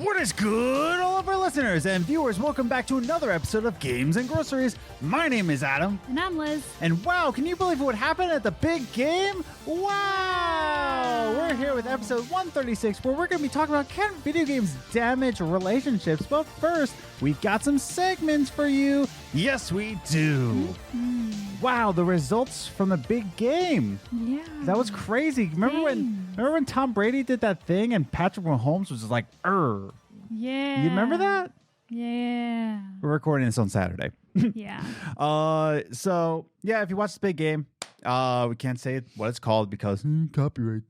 What is good, all of our listeners and viewers? Welcome back to another episode of Games and Groceries. My name is Adam. And I'm Liz. And wow, can you believe what happened at the big game? Wow! We're here with episode 136, where we're going to be talking about can video games damage relationships. But first, we've got some segments for you. Yes, we do. Wow, the results from the big game. Yeah. That was crazy. Remember when Tom Brady did that thing and Patrick Mahomes was just like, Yeah. You remember that? Yeah. We're recording this on Saturday. Yeah. So yeah, if you watch the big game, we can't say what it's called because copyright.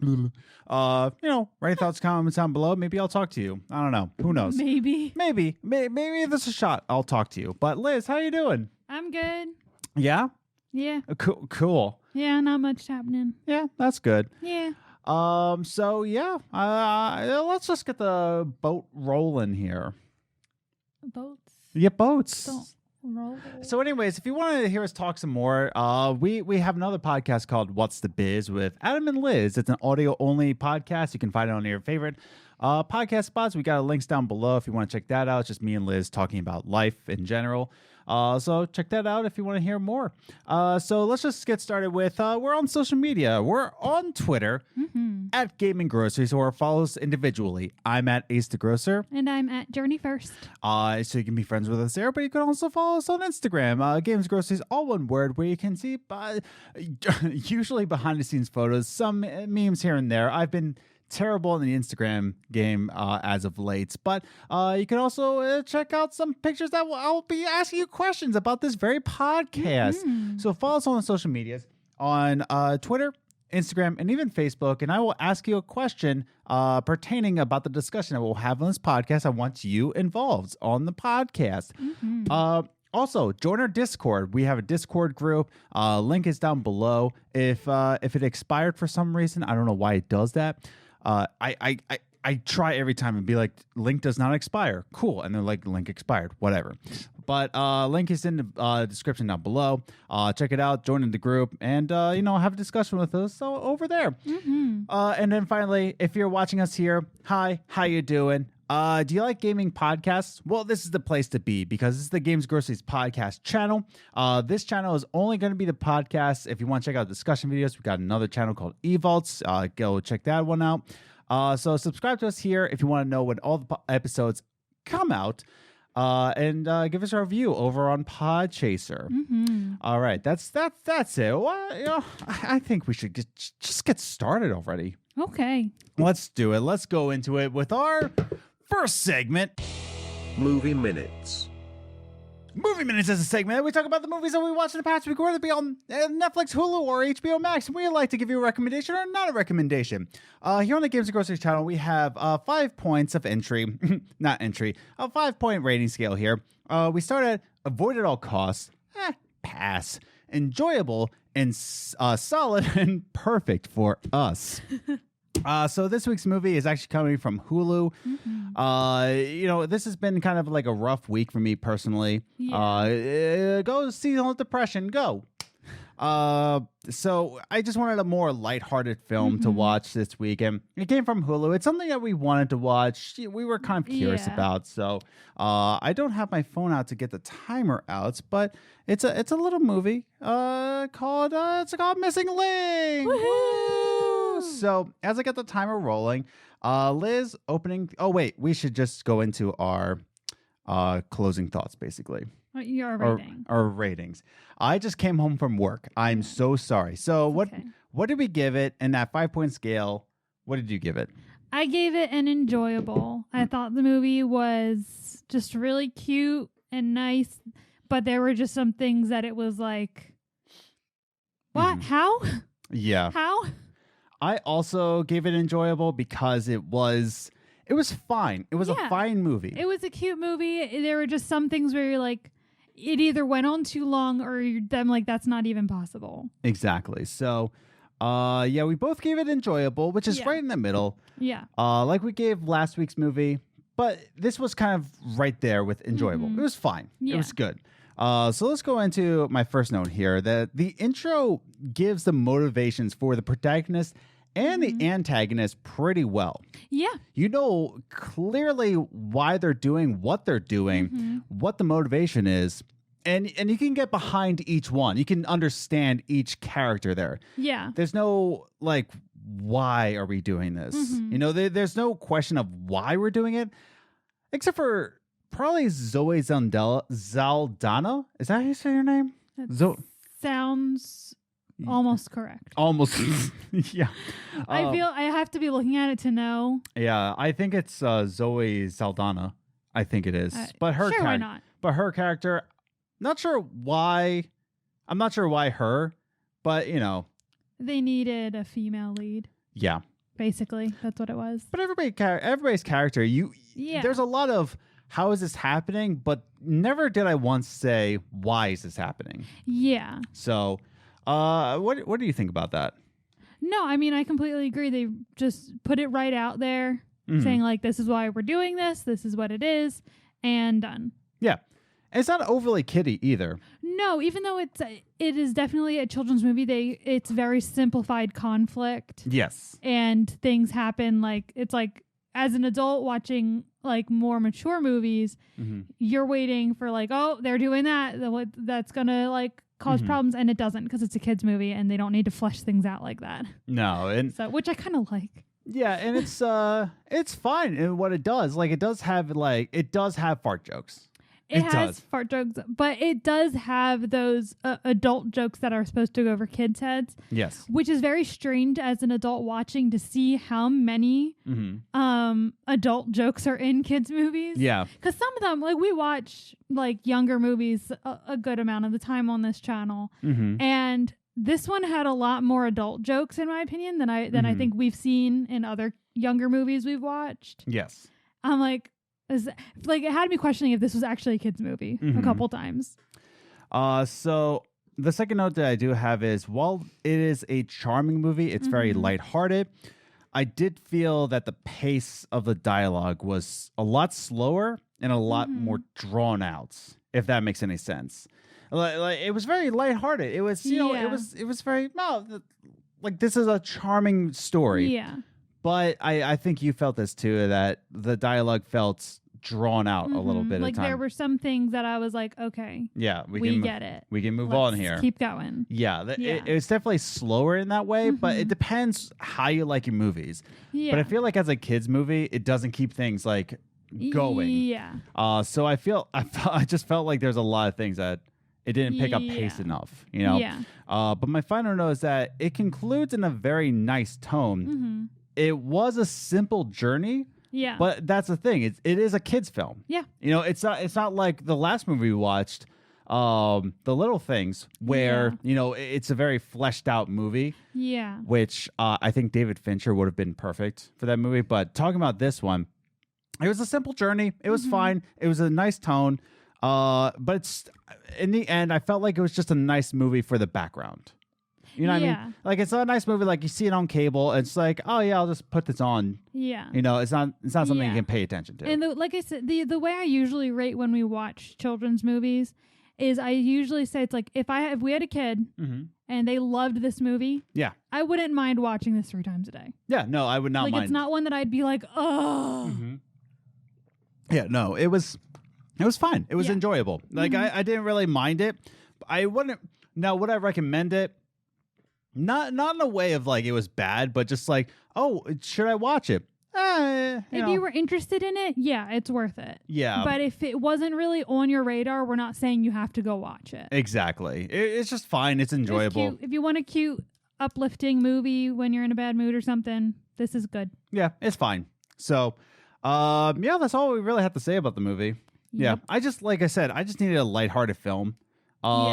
Write thoughts, comments down below. Maybe I'll talk to you. I don't know. Who knows? Maybe Maybe if there's a shot, I'll talk to you. But Liz, how you doing? I'm good. Yeah. Yeah. Cool. Yeah, not much happening. Yeah, that's good. Yeah. So yeah, let's just get the boat rolling here. Boats Yeah, boats. don't roll. So anyways, if you want to hear us talk some more, we have another podcast called What's the Biz with Adam and Liz. It's an audio-only podcast. You can find it on your favorite podcast spots. We got links down below if you want to check that out. It's just me and Liz talking about life in general. So check that out if you want to hear more. So let's just get started with, we're on social media. We're on Twitter at Gaming Groceries, or follow us individually. I'm at Ace the Grocer. And I'm at Journey First. So you can be friends with us there, but you can also follow us on Instagram. Games Groceries, all one word, where you can see usually behind the scenes photos, some memes here and there. I've been terrible in the Instagram game as of late, but you can also check out some pictures that I'll be asking you questions about this very podcast. So follow us on the social medias on Twitter, Instagram, and even Facebook, and I will ask you a question pertaining about the discussion that we'll have on this podcast. I want you involved on the podcast. Also, join our Discord. We have a Discord group. Link is down below. If it expired for some reason, I don't know why it does that. I try every time and be like, link does not expire. Cool. And they're like, link expired. Whatever. But link is in the description down below. Check it out. Join in the group. And, have a discussion with us over there. And then finally, if you're watching us here, hi, how you doing? Do you like gaming podcasts? Well, this is the place to be because this is the Games Groceries podcast channel. This channel is only going to be the podcast. If you want to check out discussion videos, we've got another channel called eVaults. Go check that one out. So subscribe to us here if you want to know when all the episodes come out. And give us a review over on Podchaser. All right, that's it. Well, I think we should just get started already. Okay. Let's do it. Let's go into it with our first segment. Movie Minutes. Movie Minutes is a segment that we talk about the movies that we watched in the past week, whether it be on Netflix, Hulu, or HBO Max, and we like to give you a recommendation or not a recommendation. Here on the Games and Groceries channel, we have 5 points of entry, not entry, a 5-point rating scale here. We start at avoid at all costs, pass, enjoyable, and solid and perfect for us. So this week's movie is actually coming from Hulu. This has been kind of like a rough week for me personally. Yeah. Go seasonal depression, go. So I just wanted a more lighthearted film to watch this week, and it came from Hulu. It's something that we wanted to watch. We were kind of curious about. So I don't have my phone out to get the timer out, but it's a little movie called Missing Link. Woohoo! So as I get the timer rolling, Liz opening. Oh wait, we should just go into our closing thoughts, basically. Your rating. Our ratings. I just came home from work. I'm so sorry. So what did we give it in that 5-point scale? What did you give it? I gave it an enjoyable. I thought the movie was just really cute and nice, but there were just some things that it was like, what? How? Yeah. How? I also gave it enjoyable because it was fine. It was a fine movie. It was a cute movie. There were just some things where you're like, it either went on too long or I'm like, that's not even possible. Exactly. So, we both gave it enjoyable, which is right in the middle. Yeah. Like we gave last week's movie, but this was kind of right there with enjoyable. It was fine. Yeah. It was good. So let's go into my first note here. That the intro gives the motivations for the protagonist and the antagonist pretty well. Yeah. You know clearly why they're doing what they're doing, what the motivation is, and you can get behind each one. You can understand each character there. Yeah. There's no like, why are we doing this? You know, there's no question of why we're doing it, except for probably Zoe Zaldana. Is that how you say her name? Sounds almost correct. Almost. Yeah. I feel I have to be looking at it to know. Yeah, I think it's Zoe Saldana. I think it is. But her sure, why not? But her character, not sure why. I'm not sure why her, but you know, they needed a female lead. Yeah. Basically, that's what it was. But everybody's character, there's a lot of how is this happening, but never did I once say why is this happening. Yeah. So, what do you think about that? No, I mean I completely agree. They just put it right out there, saying like, "This is why we're doing this. This is what it is," and done. Yeah, and it's not overly kiddie either. No, even though it is definitely a children's movie, it's very simplified conflict. Yes, and things happen like it's like as an adult watching like more mature movies, you're waiting for like, oh, they're doing that's gonna like cause problems, and it doesn't because it's a kids movie and they don't need to flesh things out like that. No, and so which I kind of like. Yeah, and it's fine in what it does. Like it does have fart jokes. It has fart jokes, but it does have those adult jokes that are supposed to go over kids' heads. Yes. Which is very strange as an adult watching to see how many adult jokes are in kids' movies. Yeah. Because some of them, like we watch like younger movies a good amount of the time on this channel. And this one had a lot more adult jokes, in my opinion, than I think we've seen in other younger movies we've watched. Yes. I'm like, it had me questioning if this was actually a kid's movie a couple times. So the second note that I do have is while it is a charming movie, it's very lighthearted. I did feel that the pace of the dialogue was a lot slower and a lot more drawn out, if that makes any sense. Like it was very lighthearted. It was, it was very like this is a charming story. Yeah. But I think you felt this too, that the dialogue felt drawn out a little bit. Like there were some things that I was like, okay, yeah, we get it. We can move on here. Keep going. Yeah, it's definitely slower in that way, but it depends how you like your movies. Yeah. But I feel like as a kids movie, it doesn't keep things like going. Yeah. So I just felt like there's a lot of things that it didn't pick up pace enough, you know. Yeah. But my final note is that it concludes in a very nice tone. It was a simple journey. Yeah. But that's the thing. It is a kids film. Yeah. You know, it's not like the last movie we watched, The Little Things, where, it's a very fleshed out movie. Yeah. Which I think David Fincher would have been perfect for that movie. But talking about this one, it was a simple journey. It was fine. It was a nice tone. But it's in the end, I felt like it was just a nice movie for the background. You know what I mean? Like it's a nice movie, like you see it on cable, and it's like, oh yeah, I'll just put this on. Yeah. You know, it's not something you can pay attention to. And like I said, the way I usually rate when we watch children's movies is I usually say it's like if we had a kid and they loved this movie, I wouldn't mind watching this 3 times a day. Yeah, no, I would not mind. Like it's not one that I'd be like, oh. Yeah, no, it was fine. It was enjoyable. Like I didn't really mind it. I wouldn't. Now, would I recommend it? Not in a way of like it was bad, but just like, oh, should I watch it? If you were interested in it, yeah, it's worth it. Yeah. But if it wasn't really on your radar, we're not saying you have to go watch it. Exactly. It's just fine. It's enjoyable. It's if you want a cute, uplifting movie when you're in a bad mood or something, this is good. Yeah, it's fine. So, that's all we really have to say about the movie. Yep. Yeah. Like I said, I just needed a lighthearted film.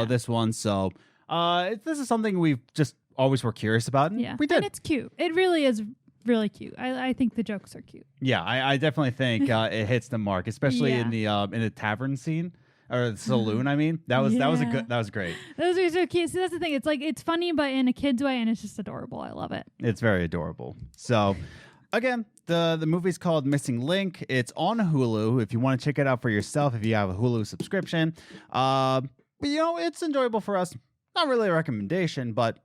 This one. So, this is something we've just always were curious about. And we did. And it's cute. It really is really cute. I think the jokes are cute. Yeah, I definitely think it hits the mark, especially in the tavern scene or the saloon. I mean, that was great. Those are so cute. See, that's the thing. It's like it's funny, but in a kid's way, and it's just adorable. I love it. It's very adorable. So, again, the movie's called Missing Link. It's on Hulu if you want to check it out for yourself. If you have a Hulu subscription, but it's enjoyable for us. Not really a recommendation, but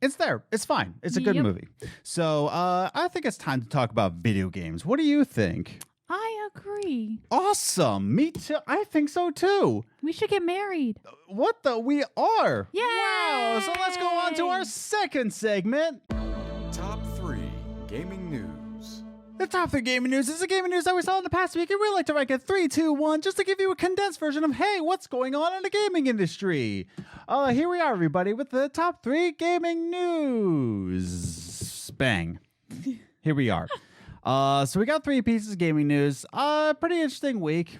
it's there. It's fine. It's a good Yep. movie. So I think it's time to talk about video games. What do you think? I agree. Awesome. Me too. I think so too. We should get married. What the? We are. Yay! Wow. So let's go on to our second segment. Top 3 Gaming News. The top 3 gaming news is the gaming news that we saw in the past week, and we like to rank it 3, 2, 1, just to give you a condensed version of, hey, what's going on in the gaming industry? Here we are, everybody, with the top 3 gaming news. Bang. Here we are. So we got 3 pieces of gaming news. Pretty interesting week.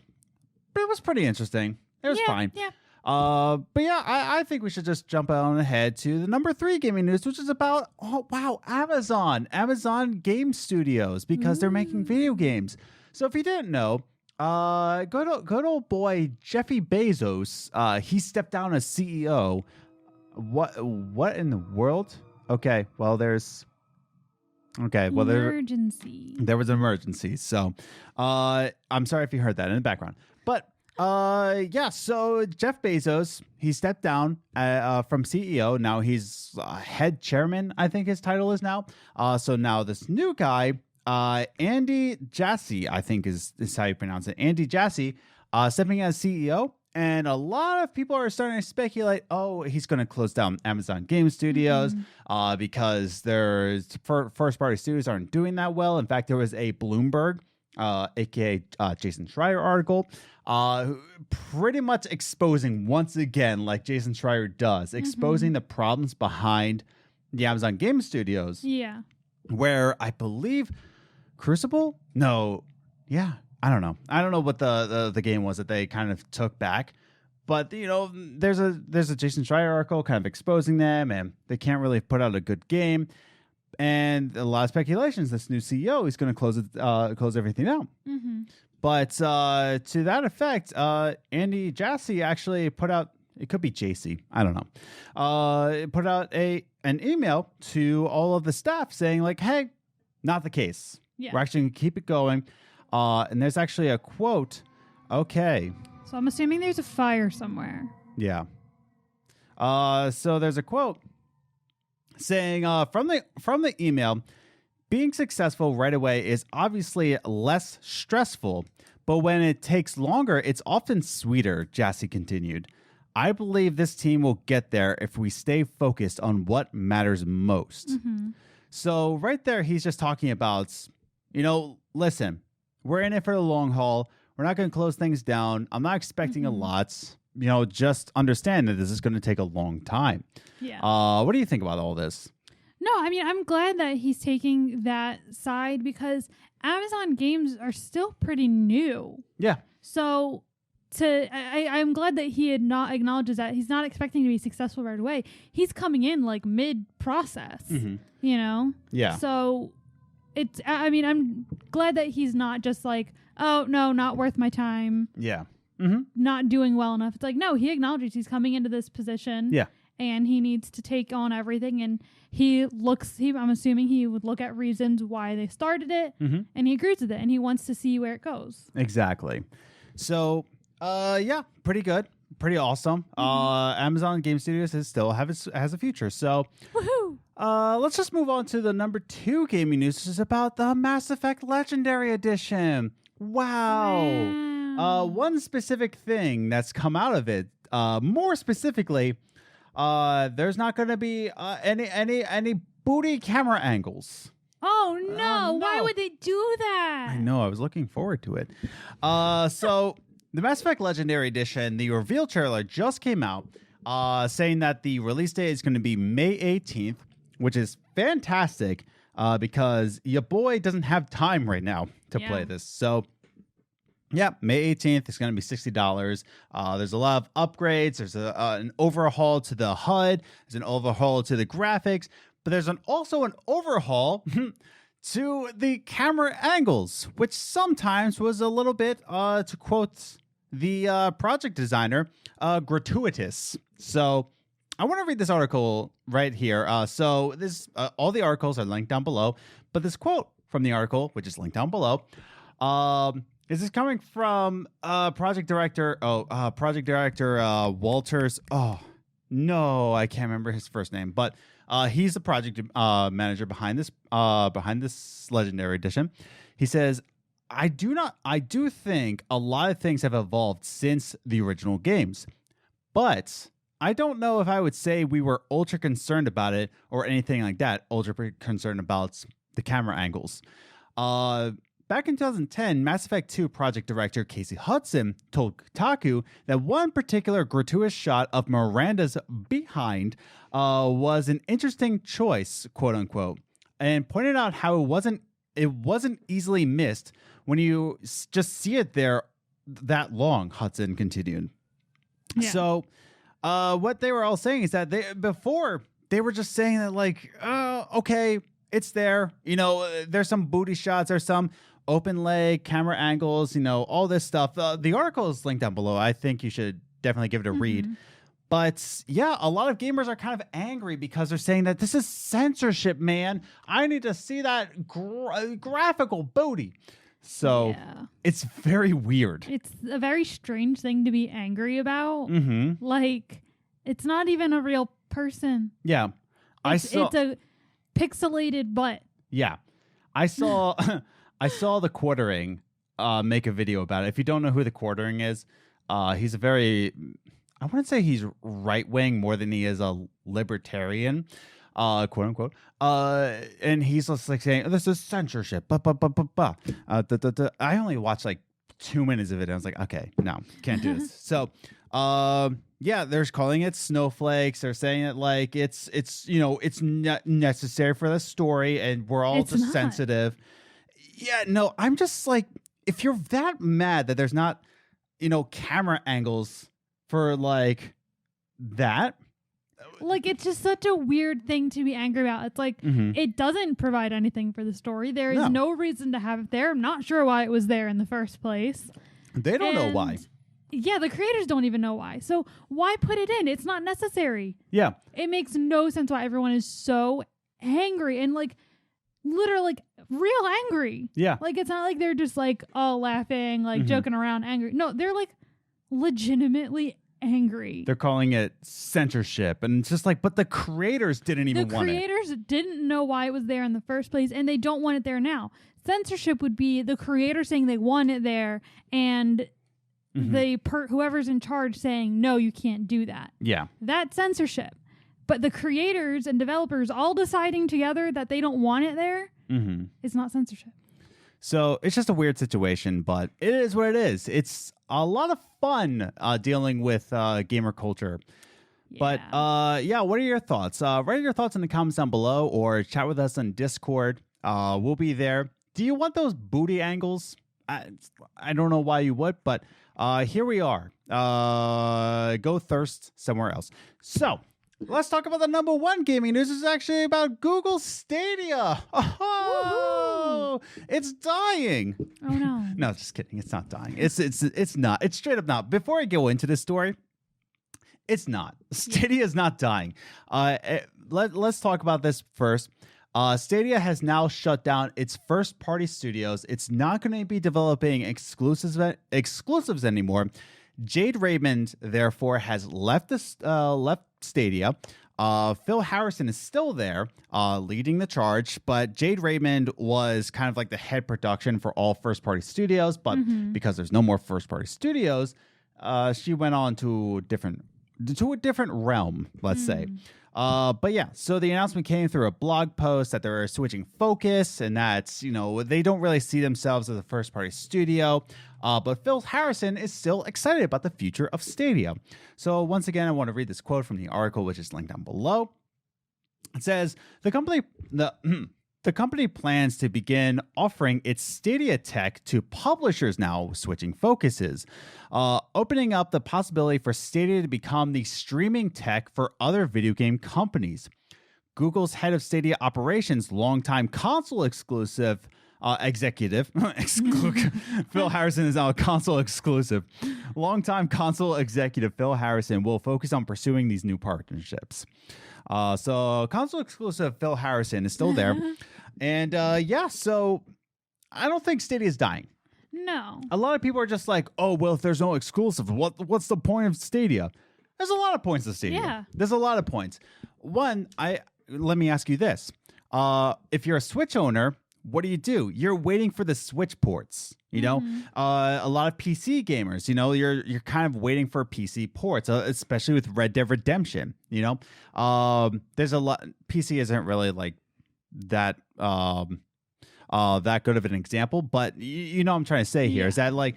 But it was pretty interesting. It was fine. Yeah. But yeah, I think we should just jump on ahead to the number 3 gaming news, which is about, Amazon Game Studios, because they're making video games. So if you didn't know, good old boy Jeffy Bezos, he stepped down as CEO. What in the world? Okay, well there's. Okay, well Emergency. there was an emergency, so I'm sorry if you heard that in the background. But yeah, so Jeff Bezos, he stepped down from CEO. Now he's head chairman, I think his title is now. So now this new guy, Andy Jassy, I think is how you pronounce it. Andy Jassy, stepping as CEO. And a lot of people are starting to speculate, oh, he's going to close down Amazon Game Studios because their first-party studios aren't doing that well. In fact, there was a Bloomberg, a.k.a. Jason Schreier article, pretty much exposing, once again, like Jason Schreier does, exposing the problems behind the Amazon Game Studios. Yeah. Where I believe Crucible? No. Yeah. I don't know. I don't know what the game was that they kind of took back, but there's a Jason Schreier article kind of exposing them, and they can't really put out a good game, and a lot of speculations. This new CEO is going to close everything out. But to that effect, Andy Jassy actually put out. It could be JC. I don't know. Put out an email to all of the staff saying like, "Hey, not the case. Yeah. We're actually going to keep it going." And there's actually a quote. Okay. So I'm assuming there's a fire somewhere. Yeah. So there's a quote saying from the email, being successful right away is obviously less stressful, but when it takes longer, it's often sweeter, Jassy continued. I believe this team will get there if we stay focused on what matters most. So right there, he's just talking about, listen, we're in it for the long haul. We're not going to close things down. I'm not expecting a lot. Just understand that this is going to take a long time. Yeah. What do you think about all this? No, I mean, I'm glad that he's taking that side because Amazon games are still pretty new. Yeah. So I'm glad that he acknowledges that he's not expecting to be successful right away. He's coming in like mid-process, Yeah. So I'm glad that he's not just like, oh, no, not worth my time. Yeah. Not doing well enough. It's like, no, he acknowledges he's coming into this position. Yeah. And he needs to take on everything. And I'm assuming he would look at reasons why they started it. And he agrees with it. And he wants to see where it goes. Exactly. So, yeah, pretty good. Pretty awesome. Amazon Game Studios has a future. So, Woohoo! Let's just move on to the number 2 gaming news. This is about the Mass Effect Legendary Edition. Wow. One specific thing that's come out of it, more specifically, there's not going to be any booty camera angles. Oh, no. Why would they do that? I know. I was looking forward to it. So the Mass Effect Legendary Edition, the reveal trailer just came out, saying that the release date is going to be May 18th, which is fantastic because your boy doesn't have time right now to play this. So, yeah, May 18th is going to be $60. There's a lot of upgrades. There's an overhaul to the HUD. There's an overhaul to the graphics. But there's also an overhaul to the camera angles, which sometimes was a little bit, to quote the project designer, gratuitous. So I want to read this article right here. So this all the articles are linked down below, but this quote from the article, which is linked down below, this is coming from project director Walters. Oh no, I can't remember his first name, but He's the project manager behind this Legendary Edition. He says, I do think a lot of things have evolved since the original games, but I don't know if I would say we were ultra concerned about it or anything like that. Ultra concerned about the camera angles. Back in 2010, Mass Effect 2 project director Casey Hudson told Kotaku that one particular gratuitous shot of Miranda's behind was an interesting choice, quote unquote, and pointed out how it wasn't easily missed when you just see it there that long. Hudson continued. Yeah. So, what they were all saying is that before they were just saying that like, okay, it's there. You know, there's some booty shots, there's some open leg camera angles, you know, all this stuff. The article is linked down below. I think you should definitely give it a read. But yeah, a lot of gamers are kind of angry because they're saying that this is censorship, man. I need to see that graphical booty. So it's very weird. It's a very strange thing to be angry about. Like, it's not even a real person. Yeah. It's a pixelated butt. Yeah. I saw the Quartering make a video about it. If you don't know who the Quartering is, he's a very, I wouldn't say he's right-wing more than he is a libertarian, quote unquote. And he's just like saying, this is censorship. I only watched like 2 minutes of it. And I was like, okay, no, can't do this. So, yeah, they're calling it snowflakes. They're saying it like it's you know, it's not necessary for the story, and we're all just sensitive. Yeah, no, I'm just like, if you're that mad that there's not, you know, camera angles for like that. Like, it's just such a weird thing to be angry about. It's like, it doesn't provide anything for the story. There is no reason to have it there. I'm not sure why it was there in the first place. They don't know why. Yeah, the creators don't even know why. So why put it in? It's not necessary. Yeah. It makes no sense why everyone is so angry and like literally like real angry. Yeah. Like, it's not like they're just like, oh, laughing, like joking around, angry. No, they're like legitimately angry. They're calling it censorship, and it's just like, but the creators didn't even want it. The creators didn't know why it was there in the first place, and they don't want it there now. Censorship would be the creator saying they want it there, and whoever's in charge saying, no, you can't do that. Yeah. That's censorship. But the creators and developers all deciding together that they don't want it there, it's not censorship. So it's just a weird situation, but it is what it is. It's a lot of fun dealing with gamer culture. Yeah. But yeah, what are your thoughts? Write your thoughts in the comments down below, or chat with us on Discord. We'll be there. Do you want those booty angles? I don't know why you would, but here we are. Go thirst somewhere else. So let's talk about the number one gaming news. This is actually about Google Stadia. Oh, it's dying. Oh no. No, just kidding. It's not dying. It's not. It's straight up not. Before I go into this story, it's not. Stadia is not dying. Let's talk about this first. Stadia has now shut down its first-party studios. It's not going to be developing exclusives anymore. Jade Raymond, therefore, has left Stadia. Phil Harrison is still there, leading the charge, but Jade Raymond was kind of like the head production for all first-party studios, but because there's no more first-party studios, she went on to a different realm, let's say. But yeah, so the announcement came through a blog post that they're switching focus, and that's, you know, they don't really see themselves as a first-party studio. But Phil Harrison is still excited about the future of Stadia. So once again, I want to read this quote from the article, which is linked down below. It says, the company plans to begin offering its Stadia tech to publishers now, switching focuses, opening up the possibility for Stadia to become the streaming tech for other video game companies. Google's head of Stadia operations, longtime console exclusive executive, Phil Harrison is now a console exclusive. Longtime console executive Phil Harrison will focus on pursuing these new partnerships. So console exclusive Phil Harrison is still there. And yeah, so I don't think Stadia is dying. No. A lot of people are just like, oh, well, if there's no exclusive, what's the point of Stadia? There's a lot of points to Stadia. Yeah. There's a lot of points. One, let me ask you this. If you're a Switch owner, what do? You're waiting for the Switch ports. You know, a lot of PC gamers, you know, you're kind of waiting for PC ports, especially with Red Dead Redemption. You know, there's a lot. PC isn't really like that that good of an example, but you know what I'm trying to say here is that like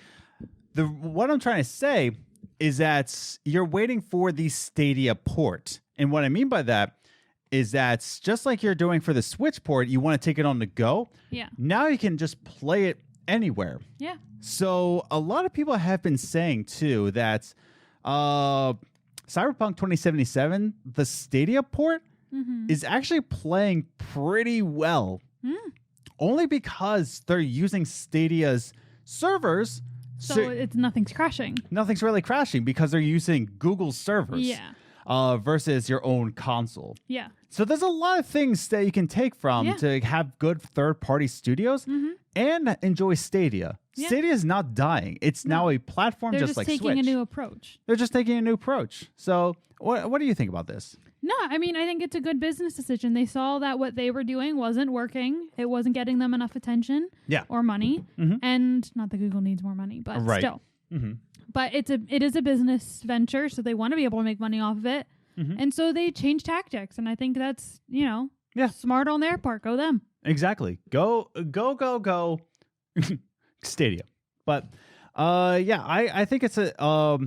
what I'm trying to say is that you're waiting for the Stadia port, and what I mean by that is that just like you're doing for the Switch port, you want to take it on the go. Yeah. Now you can just play it anywhere. Yeah. So a lot of people have been saying too that Cyberpunk 2077, the Stadia port, is actually playing pretty well. Only because they're using Stadia's servers. So it's nothing's crashing. Nothing's really crashing because they're using Google's servers. Yeah. Versus your own console. Yeah. So there's a lot of things that you can take from to have good third-party studios and enjoy Stadia. Yeah. Stadia is not dying. It's now a platform just like Switch. They're just taking a new approach. They're just taking a new approach. So what do you think about this? No, I mean, I think it's a good business decision. They saw that what they were doing wasn't working. It wasn't getting them enough attention or money. And not that Google needs more money, but still. But it is a business venture, so they want to be able to make money off of it. And so they change tactics, and I think that's, you know, smart on their part. Go them. Exactly. Go Stadia. But I think it's a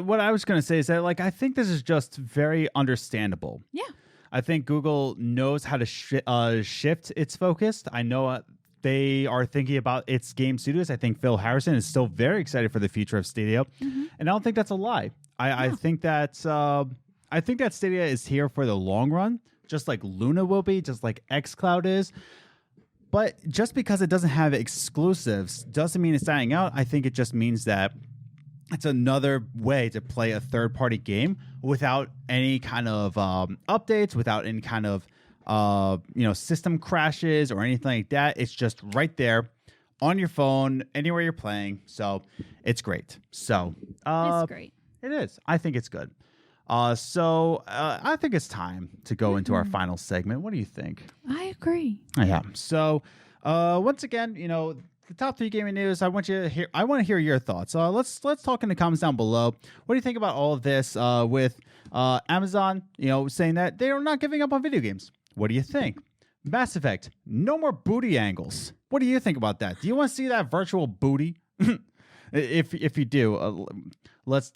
what I was going to say is that like I think this is just very understandable. Yeah. I think Google knows how to shift its focus. I know they are thinking about its game studios. I think Phil Harrison is still very excited for the future of Stadia, and I don't think that's a lie. I think that Stadia is here for the long run, just like Luna will be, just like xCloud is. But just because it doesn't have exclusives doesn't mean it's dying out. I think it just means that it's another way to play a third-party game without any kind of updates, without any kind of system crashes or anything like that. It's just right there on your phone, anywhere you're playing. So it's great. So it's great. It is. I think it's good. So I think it's time to go into our final segment. What do you think? I agree. Yeah. So once again, you know, the top 3 gaming news. I want to hear your thoughts. Let's talk in the comments down below. What do you think about all of this with Amazon, you know, saying that they are not giving up on video games? What do you think? Mass Effect, no more booty angles. What do you think about that? Do you want to see that virtual booty? If you do, let's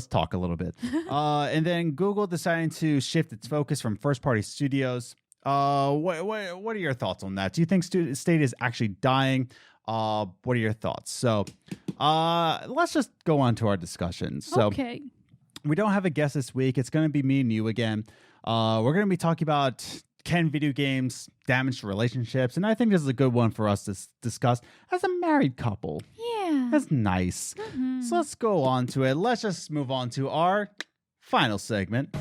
talk a little bit. And then Google deciding to shift its focus from first-party studios. What are your thoughts on that? Do you think Stadia is actually dying? What are your thoughts? So let's just go on to our discussion. So okay. We don't have a guest this week. It's going to be me and you again. We're going to be talking about can video games damage relationships? And I think this is a good one for us to discuss as a married couple. Yeah. That's nice. So let's go on to it. Let's just move on to our final segment.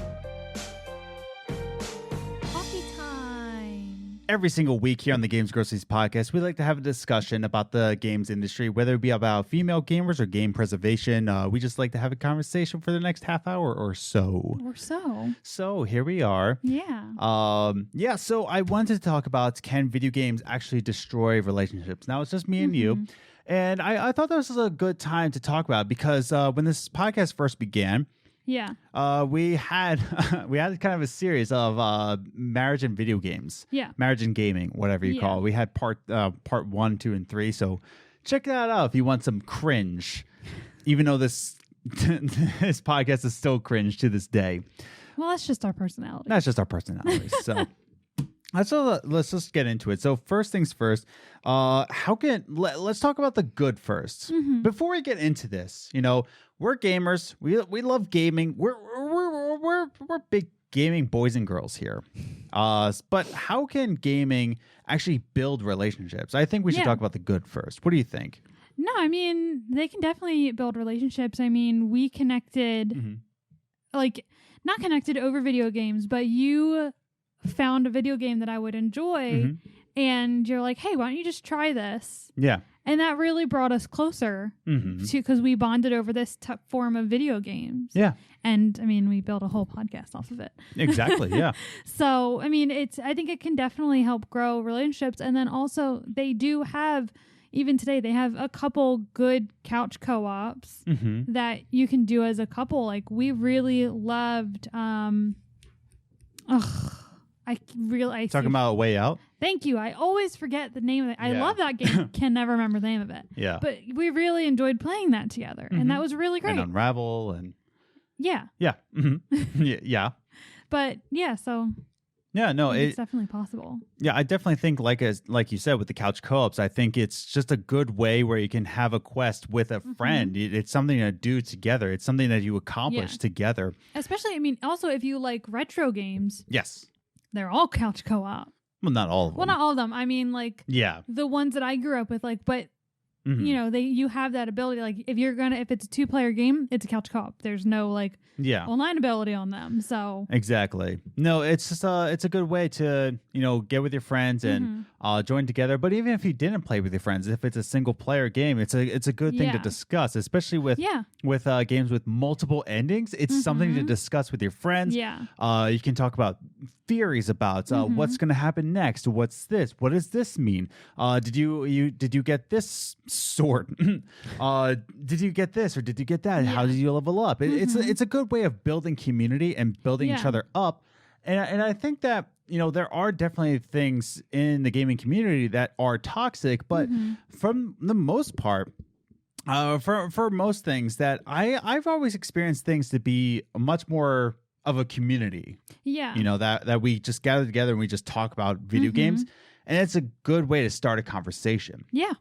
Coffee time. Every single week here on the Games Groceries podcast, we like to have a discussion about the games industry, whether it be about female gamers or game preservation. We just like to have a conversation for the next half hour or so. So here we are. Yeah. So I wanted to talk about, can video games actually destroy relationships? Now it's just me and you. And I thought this was a good time to talk about because when this podcast first began, we had kind of a series of marriage and video games. Yeah. Marriage and gaming, whatever you call it. We had part 1, 2, and 3. So check that out if you want some cringe, even though this podcast is still cringe to this day. Well, that's just our personality. So let's just get into it. So first things first, let's talk about the good first. Before we get into this, you know, we're gamers. We love gaming. We're big gaming boys and girls here. But how can gaming actually build relationships? I think we should talk about the good first. What do you think? No, I mean, they can definitely build relationships. I mean, we connected, like, not connected over video games, but you found a video game that I would enjoy, and you're like, hey, why don't you just try this? Yeah. And that really brought us closer Mm-hmm. to, because we bonded over this form of video games. Yeah, And I mean, we built a whole podcast off of it. exactly. Yeah. So, I mean, I think it can definitely help grow relationships. And then also, they do have, even today, they have a couple good couch co-ops Mm-hmm. that you can do as a couple. Like, we really loved, Talking about A Way Out. Thank you. I always forget the name of it. I Yeah. love that game. Can never remember the name of it. Yeah. But we really enjoyed playing that together. Mhm. And that was really great. And Unravel and Yeah. yeah. Mm-hmm. Yeah. But yeah, so Yeah, no, it's definitely possible. yeah, I definitely think like you said with the couch co-ops, I think it's just a good way where you can have a quest with a friend. It's something to do together. It's something that you accomplish Yeah. together. Especially, I mean, also if you like retro games, Yes. they're all couch co-op. Well, not all of them. Well, not all of them. I mean, like Yeah. the ones that I grew up with, like, but Mhm. you know, you have that ability. Like if it's a 2-player game, it's a couch co-op. There's no like Yeah. online ability on them. So Exactly. No, it's just it's a good way to get with your friends and join together. But even if you didn't play with your friends, if it's a single player game, it's a good thing to Yeah. discuss, especially with yeah, games with multiple endings. It's something to discuss with your friends. yeah, You can talk about theories about what's going to happen next. What's this? What does this mean? Did you get this sword? Did you get this or did you get that? How Yeah. did you level up? It's a good way of building community and building each Yeah. other up. And I think that there are definitely things in the gaming community that are toxic, but from the most part. For most things that I've always experienced things to be much more of a community, yeah. that we just gather together and we just talk about video games, and it's a good way to start a conversation. Yeah.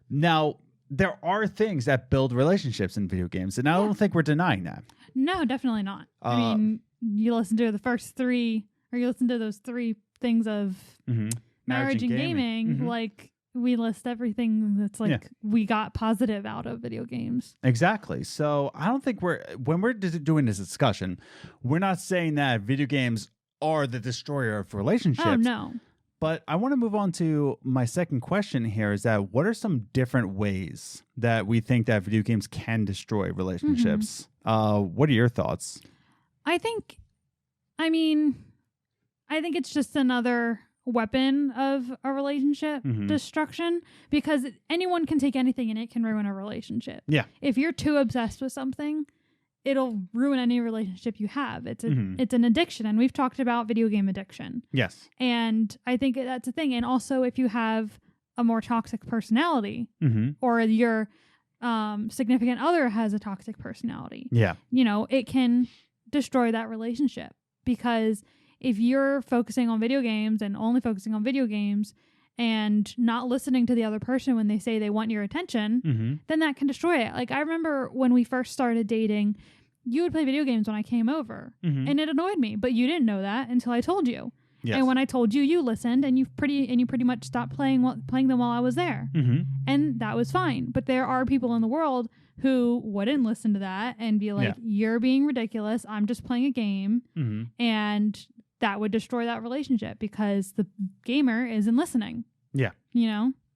Now there are things that build relationships in video games, and I don't think we're denying that. No, definitely not. I mean, you listen to the first 3, or you listen to those 3 things of marriage and gaming, like we list everything that's like we got positive out of video games. Exactly. So I don't think when we're doing this discussion, we're not saying that video games are the destroyer of relationships. Oh, no. But I want to move on to my second question here is that what are some different ways that we think that video games can destroy relationships? What are your thoughts? I think it's just another weapon of a relationship destruction, because anyone can take anything and it can ruin a relationship. Yeah. If you're too obsessed with something, it'll ruin any relationship you have. It's an addiction, and we've talked about video game addiction. Yes. And I think that's a thing. And also, if you have a more toxic personality, or your significant other has a toxic personality, Yeah. it can destroy that relationship, because if you're focusing on video games and only focusing on video games and not listening to the other person when they say they want your attention, then that can destroy it. Like, I remember when we first started dating, you would play video games when I came over, and it annoyed me, but you didn't know that until I told you. Yes. And when I told you, you listened, and you pretty much stopped playing them while I was there. And that was fine. But there are people in the world who wouldn't listen to that and be like, you're being ridiculous. I'm just playing a game. And that would destroy that relationship, because the gamer isn't listening. Yeah.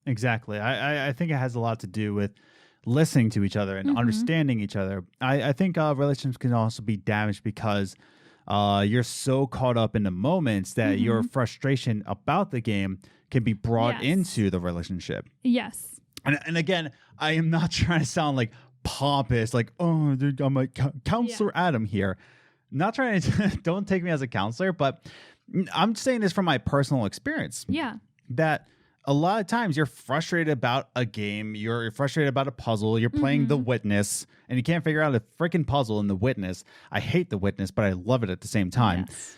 Exactly. I think it has a lot to do with listening to each other and understanding each other. I think relationships can also be damaged because you're so caught up in the moments that your frustration about the game can be brought into the relationship. Yes. And again, I am not trying to sound like pompous, like, oh, dude, I'm like Counselor Adam here. Not trying to, don't take me as a counselor, but I'm saying this from my personal experience. Yeah. That a lot of times you're frustrated about a game, you're frustrated about a puzzle, you're playing The Witness, and you can't figure out a freaking puzzle in The Witness. I hate The Witness, but I love it at the same time. Yes.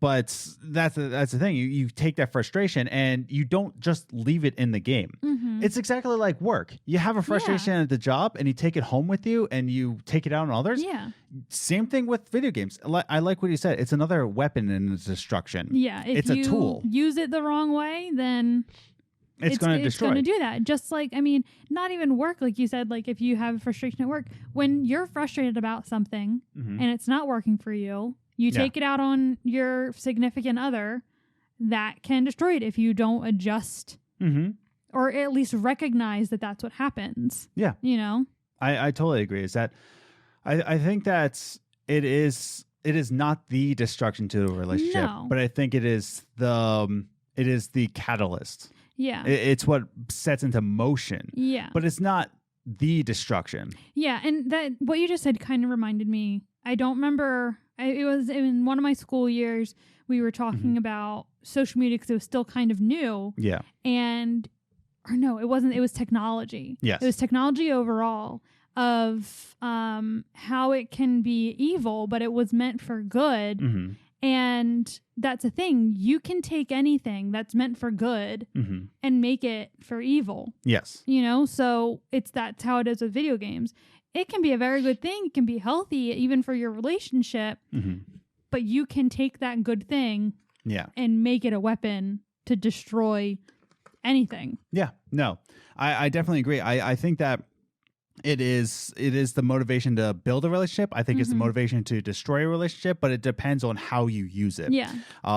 But that's the thing. You take that frustration and you don't just leave it in the game. It's exactly like work. You have a frustration at the job and you take it home with you and you take it out on others. Yeah. Same thing with video games. I like what you said. It's another weapon in the destruction. Yeah. If it's a tool. Use it the wrong way, then it's going to destroy. It's going to do that. Just like, I mean, not even work. Like you said, like if you have frustration at work, when you're frustrated about something and it's not working for you, you take it out on your significant other, that can destroy it if you don't adjust or at least recognize that that's what happens. Yeah. You know? I totally agree. Is that I think it is not the destruction to the relationship, No. but I think it is the catalyst. Yeah. It's what sets into motion. Yeah. But it's not the destruction. Yeah, and that what you just said kind of reminded me. I don't remember. It was in one of my school years. We were talking about social media because it was still kind of new. Yeah. Or no, it wasn't. It was technology. Yes. It was technology overall of how it can be evil, but it was meant for good. Mm-hmm. And that's a thing. You can take anything that's meant for good and make it for evil. Yes. You know, so that's how it is with video games. It can be a very good thing. It can be healthy even for your relationship. But you can take that good thing and make it a weapon to destroy anything. Yeah. No, I definitely agree. I think that it is the motivation to build a relationship. I think it's the motivation to destroy a relationship, but it depends on how you use it. Yeah.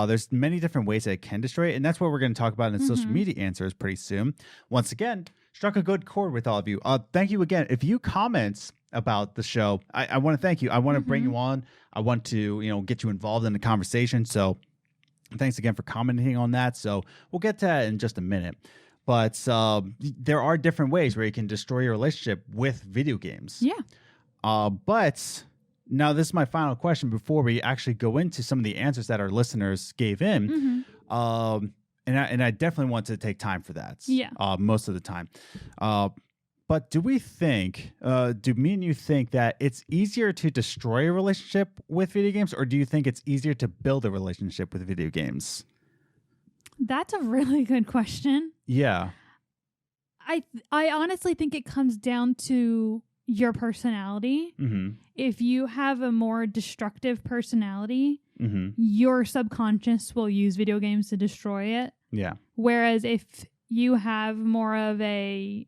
There's many different ways that it can destroy it, and that's what we're going to talk about in social media answers pretty soon. Once again, struck a good chord with all of you. Thank you again. If you comment about the show, I want to thank you. I want to bring you on. I want to get you involved in the conversation. So thanks again for commenting on that. So we'll get to that in just a minute. But there are different ways where you can destroy your relationship with video games. Yeah. But now this is my final question before we actually go into some of the answers that our listeners gave in. And I definitely want to take time for that. Yeah. Most of the time. But do me and you think that it's easier to destroy a relationship with video games, or do you think it's easier to build a relationship with video games? That's a really good question. Yeah. I honestly think it comes down to your personality. If you have a more destructive personality, your subconscious will use video games to destroy it. Yeah. Whereas if you have more of a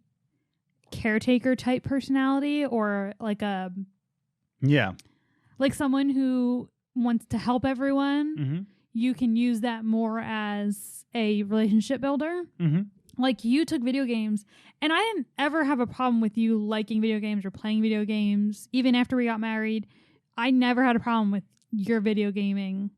caretaker type personality, or like someone who wants to help everyone, you can use that more as a relationship builder. Like you took video games, and I didn't ever have a problem with you liking video games or playing video games. Even after we got married, I never had a problem with your video gaming,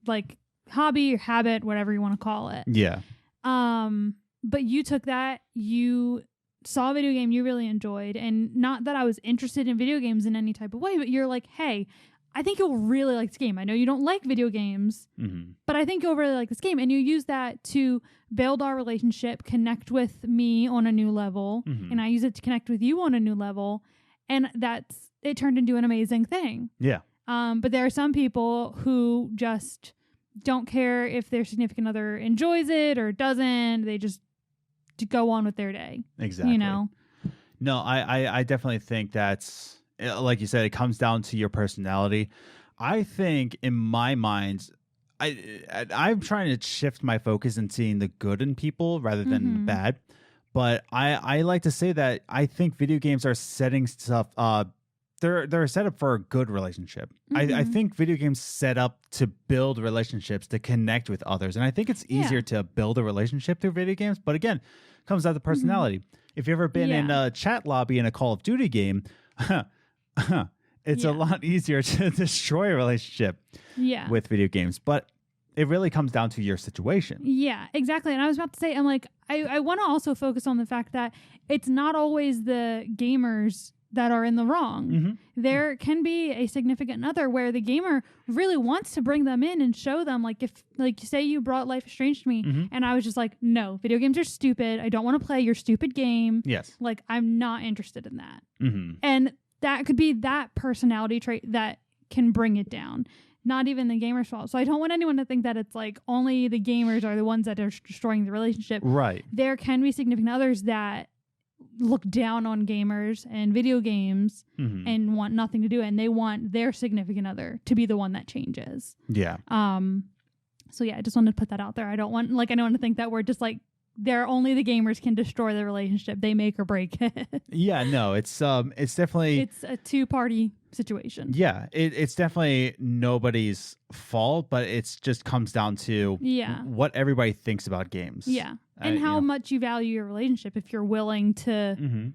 like hobby or habit, whatever you want to call it. Yeah. But you took that, you saw a video game you really enjoyed, and not that I was interested in video games in any type of way, but you're like, hey, I think you'll really like this game. I know you don't like video games, but I think you'll really like this game. And you use that to build our relationship, connect with me on a new level, and I use it to connect with you on a new level. And it turned into an amazing thing. Yeah. But there are some people who just don't care if their significant other enjoys it or doesn't. They just go on with their day. Exactly. You know? No, I definitely think that's, like you said, it comes down to your personality. I think in my mind, I'm trying to shift my focus and seeing the good in people rather than the bad. But I like to say that I think video games are setting stuff they're set up for a good relationship. I think video games set up to build relationships, to connect with others. And I think it's easier to build a relationship through video games. But again, it comes out of personality. If you've ever been in a chat lobby in a Call of Duty game, it's a lot easier to destroy a relationship with video games. But it really comes down to your situation. Yeah, exactly. And I was about to say, I'm like, I want to also focus on the fact that it's not always the gamers that are in the wrong. There can be a significant other where the gamer really wants to bring them in and show them, like, if, like, you say you brought Life is Strange to me, and I was just like, no, video games are stupid. I don't want to play your stupid game. Yes. Like, I'm not interested in that. And that could be that personality trait that can bring it down. Not even the gamer's fault. So I don't want anyone to think that it's like only the gamers are the ones that are destroying the relationship. Right. There can be significant others that look down on gamers and video games and want nothing to do, and they want their significant other to be the one that changes. Yeah. So yeah, I just wanted to put that out there. I don't want anyone to think that we're just like, they're only the gamers can destroy the relationship. They make or break it. Yeah, no, it's definitely, it's a two-party situation. Yeah, it's definitely nobody's fault, but it's just comes down to what everybody thinks about games. Yeah. And how much you value your relationship if you're willing to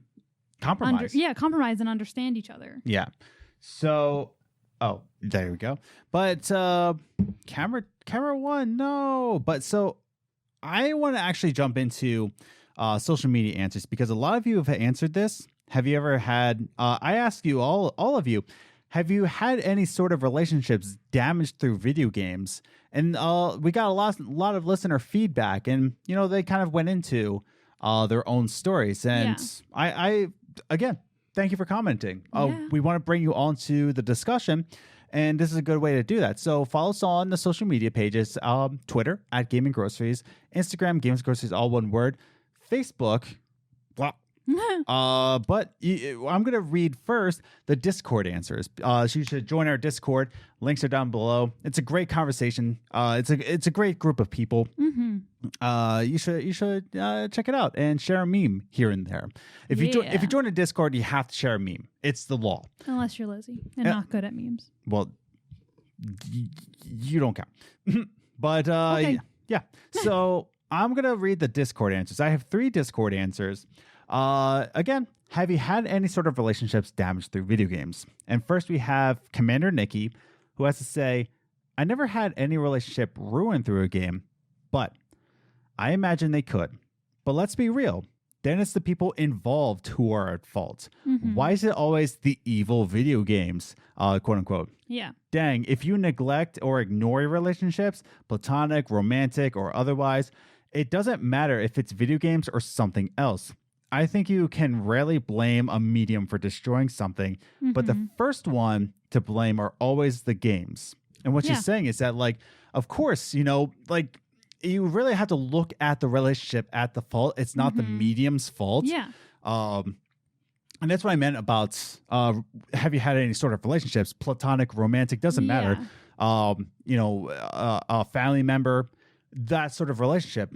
compromise. Compromise and understand each other. Yeah. So, there we go. But camera one, no. But so I want to actually jump into social media answers because a lot of you have answered this. Have you ever had, I ask you, all of you, have you had any sort of relationships damaged through video games? And we got a lot of listener feedback, and they kind of went into their own stories. And I again, thank you for commenting. We want to bring you on to the discussion, and this is a good way to do that. So follow us on the social media pages: Twitter at Gaming Groceries, Instagram Games Groceries, all one word, Facebook. Blah. But I'm going to read first the Discord answers. You should join our Discord. Links are down below. It's a great conversation. It's a great group of people. You should check it out and share a meme here and there. If you join a Discord, you have to share a meme. It's the law. Unless you're lazy and not good at memes. Well, you don't count. But okay. Yeah. So I'm going to read the Discord answers. I have 3 Discord answers. Again, have you had any sort of relationships damaged through video games? And first we have Commander Nikki, who has to say, I never had any relationship ruined through a game, but I imagine they could. But let's be real. Then it's the people involved who are at fault. Why is it always the evil video games, quote unquote? Yeah. Dang, if you neglect or ignore your relationships, platonic, romantic, or otherwise, it doesn't matter if it's video games or something else. I think you can rarely blame a medium for destroying something, but the first one to blame are always the games. And what she's saying is that, of course, you really have to look at the relationship at the fault. It's not the medium's fault. Yeah. And that's what I meant about have you had any sort of relationships, platonic, romantic, doesn't matter. A family member, that sort of relationship.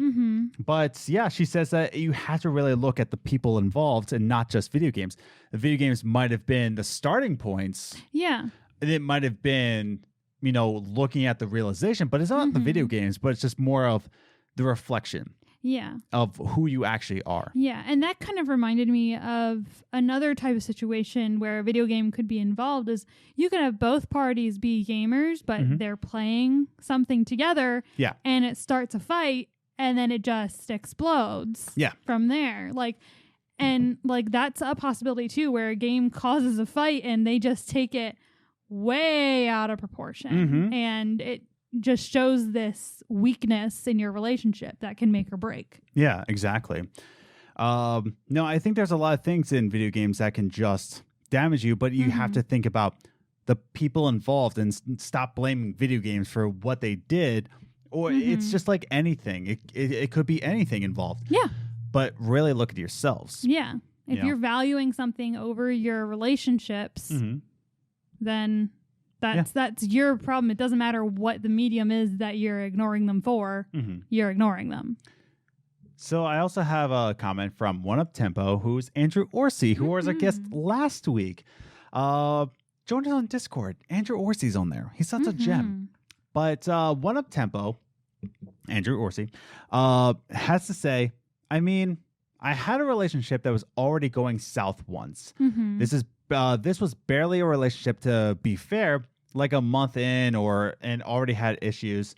But yeah, she says that you have to really look at the people involved and not just video games. The video games might have been the starting points. Yeah. And it might have been, looking at the realization, but it's not the video games, but it's just more of the reflection. Yeah. Of who you actually are. Yeah. And that kind of reminded me of another type of situation where a video game could be involved is you can have both parties be gamers, but they're playing something together. Yeah. And it starts a fight and then it just explodes. Yeah. From there. That's a possibility too, where a game causes a fight and they just take it way out of proportion. And it just shows this weakness in your relationship that can make or break. Yeah, exactly. No, I think there's a lot of things in video games that can just damage you, but you have to think about the people involved and stop blaming video games for what they did. Or it's just like anything. It could be anything involved. Yeah. But really look at yourselves. Yeah. If you're valuing something over your relationships, then that's your problem. It doesn't matter what the medium is that you're ignoring them for. You're ignoring them. So I also have a comment from One Up Tempo, who's Andrew Orsi, who was our guest last week. Join us on Discord. Andrew Orsi's on there. He's such a gem. But One Up Tempo, Andrew Orsi, has to say, I mean, I had a relationship that was already going south once. This was barely a relationship, to be fair, like a month in and already had issues.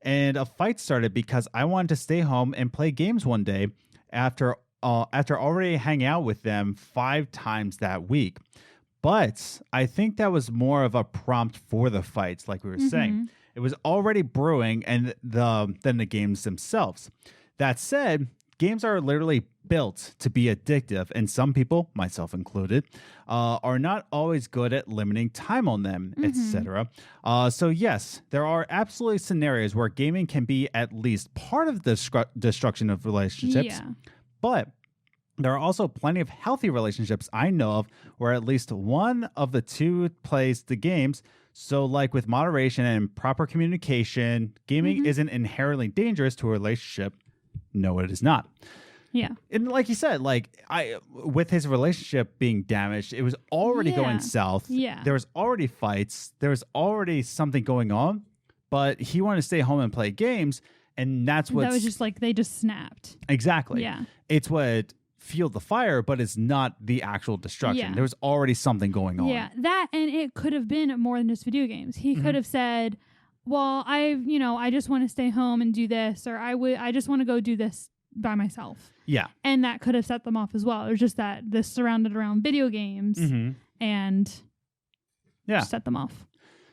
And a fight started because I wanted to stay home and play games one day after already hanging out with them 5 times that week. But I think that was more of a prompt for the fights, like we were saying. It was already brewing than the games themselves. That said, games are literally built to be addictive, and some people, myself included, are not always good at limiting time on them, etc. So yes, there are absolutely scenarios where gaming can be at least part of the destruction of relationships, but there are also plenty of healthy relationships I know of where at least one of the two plays the games. So like with moderation and proper communication, gaming isn't inherently dangerous to a relationship. No, it is not. Yeah. And like you said, with his relationship being damaged, it was already going south. Yeah. There was already fights. There was already something going on, but he wanted to stay home and play games. And that's what That was just like they just snapped. exactly. Yeah. It's what fueled the fire, but it's not the actual destruction. Yeah. There was already something going on. Yeah, that, and it could have been more than just video games. He could have said, well, I just want to stay home and do this, or I just want to go do this by myself. Yeah. And that could have set them off as well. It was just that this surrounded around video games and set them off.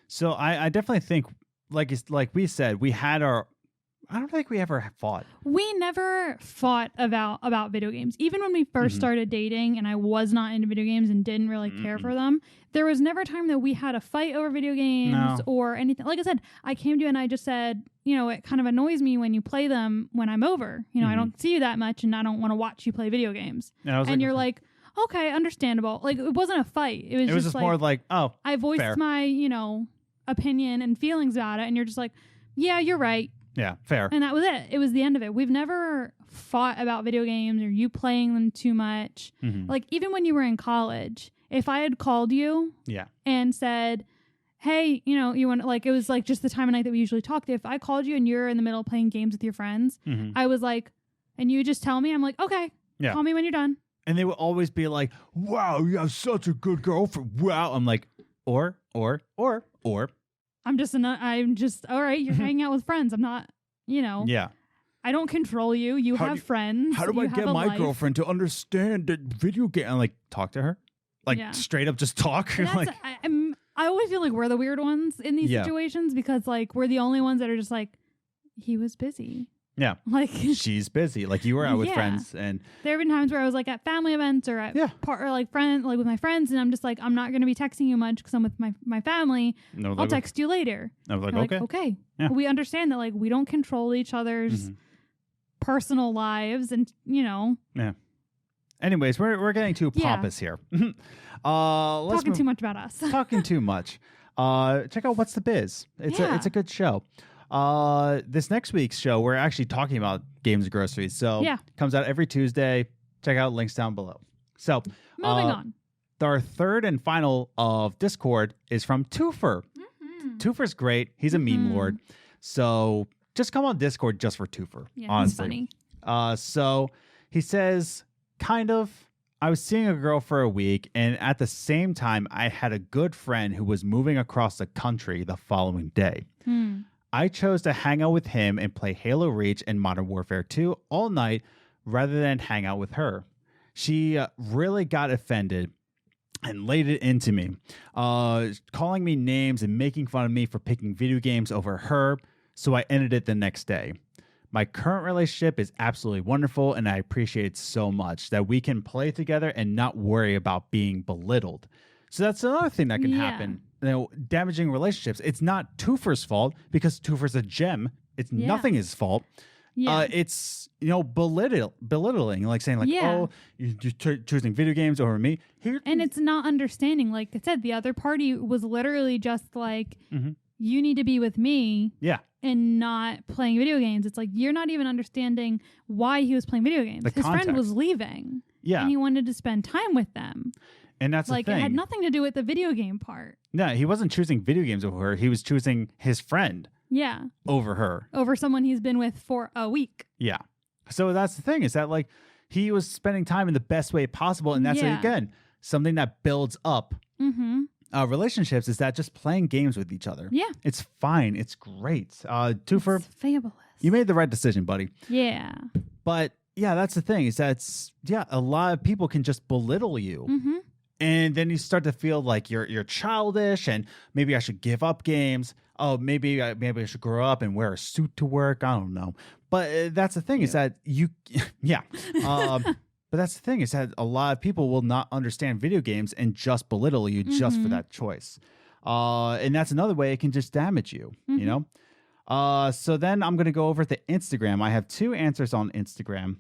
So I definitely think, like we said, we had our. I don't think we ever fought. We never fought about video games. Even when we first started dating and I was not into video games and didn't really care for them, there was never a time that we had a fight over video games or anything. Like I said, I came to you and I just said, it kind of annoys me when you play them when I'm over. I don't see you that much and I don't want to watch you play video games. And you're like, okay, understandable. Like, it wasn't a fight. It was just like, more like, oh, I voiced fair. my, opinion and feelings about it. And you're just like, yeah, you're right. Yeah, fair. And that was it. It was the end of it. We've never fought about video games or you playing them too much. Like, even when you were in college, if I had called you and said, hey, you want, like, it was like just the time of night that we usually talked. If I called you and you're in the middle of playing games with your friends, I was like, and you would just tell me, I'm like, okay, call me when you're done. And they would always be like, wow, you have such a good girlfriend. Wow. I'm like, or. I'm just all right. You're hanging out with friends. I'm not, Yeah. I don't control you. You have friends. How do I get my girlfriend to understand that video game? And like, talk to her, like straight up, just talk. Like, I always feel like we're the weird ones in these situations because like we're the only ones that are just like, he was busy. Yeah. Like, she's busy. Like, you were out with friends, and there have been times where I was like at family events or at or like with my friends, and I'm just like, I'm not going to be texting you much because I'm with my family. No, I'll text you later. I was like, We're okay. like, okay. Yeah. We understand that like we don't control each other's personal lives, and Yeah. Anyways, we're getting too pompous here. Let's talking too much about us. Talking too much. Check out What's the Biz. It's a good show. This next week's show, we're actually talking about games and groceries. So comes out every Tuesday. Check out links down below. So moving on. Our third and final of Discord is from Twofer. Twofer's great. He's a meme lord. So just come on Discord just for Twofer. Yeah, honestly. he's funny. So he says, I was seeing a girl for a week, and at the same time, I had a good friend who was moving across the country the following day. I chose to hang out with him and play Halo Reach and Modern Warfare 2 all night rather than hang out with her. She really got offended and laid it into me, calling me names and making fun of me for picking video games over her, so I ended it the next day. My current relationship is absolutely wonderful, and I appreciate it so much that we can play together and not worry about being belittled. So that's another thing that can happen. Damaging relationships. It's not Twofer's fault because Twofer's a gem. It's nothing his fault. Yeah. It's belittling, like saying like, oh, you're choosing video games over me. And it's not understanding. Like I said, the other party was literally just like, you need to be with me. Yeah. And not playing video games. It's like you're not even understanding why he was playing video games. His friend was leaving. Yeah. And he wanted to spend time with them. And that's like the thing. It had nothing to do with the video game part. No, he wasn't choosing video games over her. He was choosing his friend. Yeah. Over her. Over someone he's been with for a week. Yeah. So that's the thing, is that like he was spending time in the best way possible. And that's again, something that builds up relationships, is that just playing games with each other. Yeah. It's fine. It's great. Twofer, it's fabulous. You made the right decision, buddy. Yeah. But yeah, that's the thing, is that a lot of people can just belittle you. And then you start to feel like you're childish, and maybe I should give up games. Oh, maybe I should grow up and wear a suit to work. I don't know. But that's the thing, is that but that's the thing, is that a lot of people will not understand video games and just belittle you just for that choice. And that's another way it can just damage you, you know? So then I'm going to go over to Instagram. I have 2 answers on Instagram,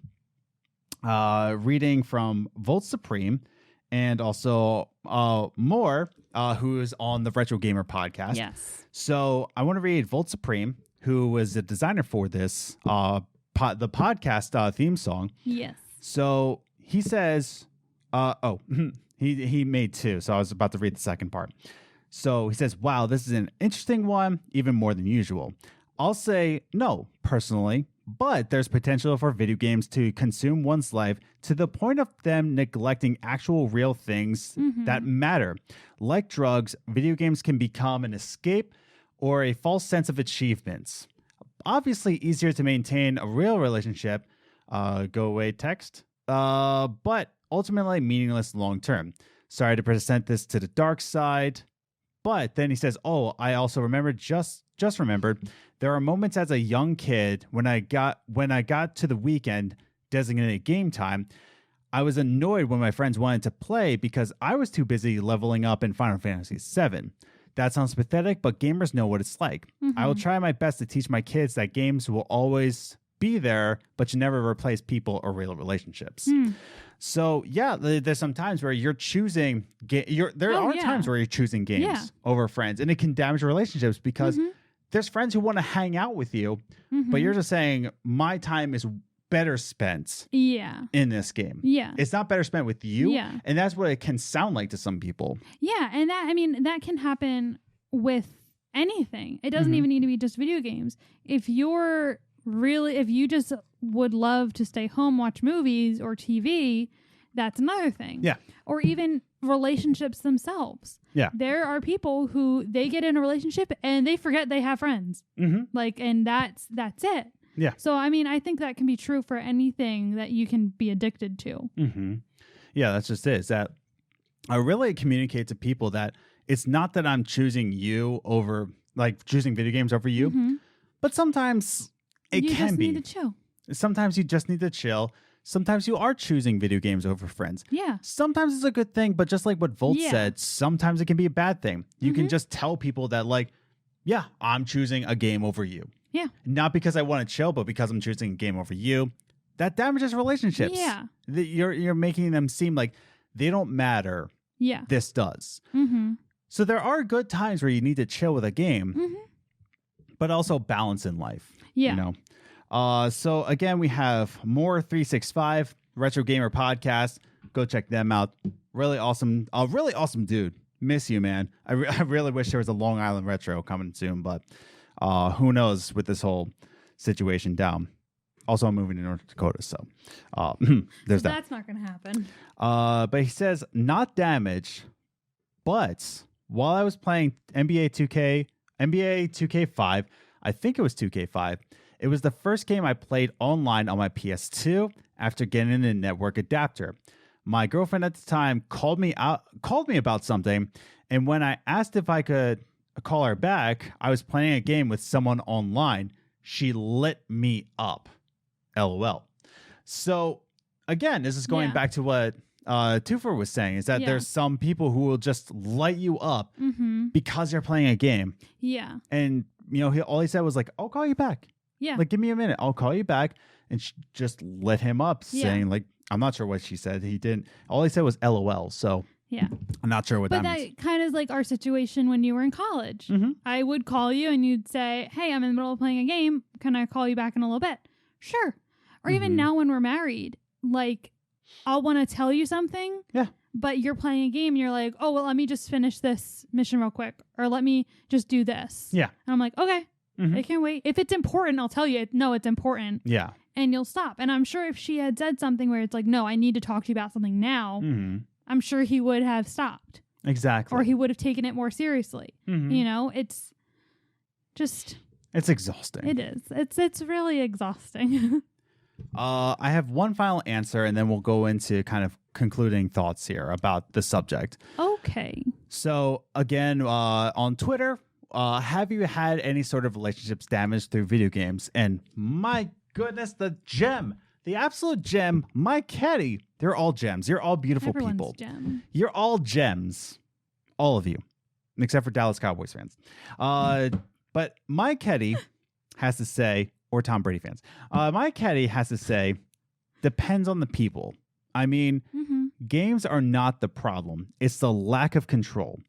reading from Volt Supreme and also Moore, who is on the Retro Gamer podcast. Yes. So I want to read Volt Supreme, who was the designer for this, the podcast theme song. Yes. So he says, he made 2. So I was about to read the second part. So he says, wow, this is an interesting one, even more than usual. I'll say no, personally, but there's potential for video games to consume one's life to the point of them neglecting actual real things that matter. Like drugs, video games can become an escape or a false sense of achievements. Obviously, easier to maintain a real relationship, go away text, but ultimately meaningless long term. Sorry to present this to the dark side, but then he says, "Oh, I also remembered just remembered there are moments as a young kid when I got to the weekend designated game time, I was annoyed when my friends wanted to play because I was too busy leveling up in Final Fantasy VII. That sounds pathetic, but gamers know what it's like. I will try my best to teach my kids that games will always be there, but you never replace people or real relationships." So yeah, there's some times where you're choosing. There are times where you're choosing games over friends, and it can damage relationships because there's friends who want to hang out with you, but you're just saying my time is better spent. In this game. It's not better spent with you. And that's what it can sound like to some people. And that can happen with anything. It doesn't even need to be just video games. If you just would love to stay home, watch movies or TV, that's another thing. Or even relationships themselves. There are people who they get in a relationship and they forget they have friends. And that's it. So, I think that can be true for anything that you can be addicted to. Yeah, that's just it. Is that I really communicate to people that it's not that I'm choosing you over, like choosing video games over you, but sometimes it can be. You just need to chill. Sometimes you just need to chill. Sometimes you are choosing video games over friends. Sometimes it's a good thing, but just like what Volt said, sometimes it can be a bad thing. You can just tell people that, like, yeah, I'm choosing a game over you. Not because I want to chill, but because I'm choosing a game over you. That damages relationships. You're making them seem like they don't matter. This does. So there are good times where you need to chill with a game, but also balance in life. You know? So again, we have more 365 Retro Gamer podcast. Go check them out. Really awesome dude. Miss you, man. I really wish there was a Long Island Retro coming soon, but who knows with this whole situation down. Also, I'm moving to North Dakota, so there's that. That's not going to happen. But he says, not damage, but while I was playing NBA 2K5, I think it was 2K5, it was the first game I played online on my PS2 after getting a network adapter. My girlfriend at the time called me about something, and when I asked if I could call her back, I was playing a game with someone online. She lit me up. LOL. So again, this is going back to what Twofer was saying, is that there's some people who will just light you up because you're playing a game. And all he said was like, I'll call you back. Like, give me a minute. I'll call you back. And she just lit him up saying, like, I'm not sure what she said. He didn't. All he said was LOL. So I'm not sure what that means. But that kind of is like our situation when you were in college. I would call you and you'd say, hey, I'm in the middle of playing a game. Can I call you back in a little bit? Sure. Or even now when we're married, like, I'll want to tell you something. But you're playing a game and you're like, oh, well, let me just finish this mission real quick. Or let me just do this. And I'm like, okay, I can't wait. If it's important, I'll tell you, no, it's important. And you'll stop. And I'm sure if she had said something where it's like, no, I need to talk to you about something now, I'm sure he would have stopped. Exactly. Or he would have taken it more seriously. It's just... It's exhausting. It is. It's really exhausting. I have one final answer, and then we'll go into kind of concluding thoughts here about the subject. Okay. So again, on Twitter, have you had any sort of relationships damaged through video games? And my goodness, the absolute gem, Mike Caddy. They're all gems. You're all beautiful Everyone's people. Gem. You're all gems. All of you. Except for Dallas Cowboys fans. But Mike Caddy has to say, or Tom Brady fans, Mike Caddy has to say, depends on the people. I mean, games are not the problem. It's the lack of control,